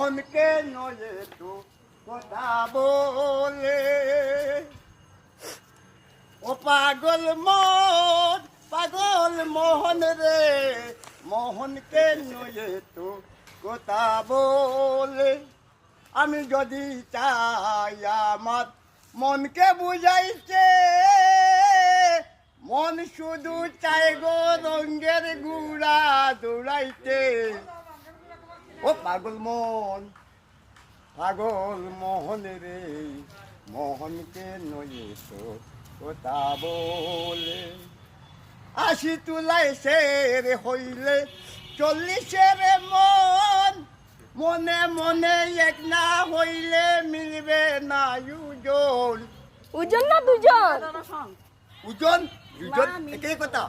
মনকে নয়ে তো কথা বলে। ও পাগল মোহন রে, মোহনকে নয়ে তো কথা বলে। আমি যদি চাই আমার মনকে বুঝাইছে, মন শুধু চাই গো রঙের গুড়া দৌড়াইতে। ও পাগল মোহন রে, মোহনকে নয়ে তো কথা বলে। 80 তুলাই সের হইলে 40 মন, মনে মনে এক না হইলে মিলবে না ওজন। ওজন না দুজন? ওজন দুজন একই কথা।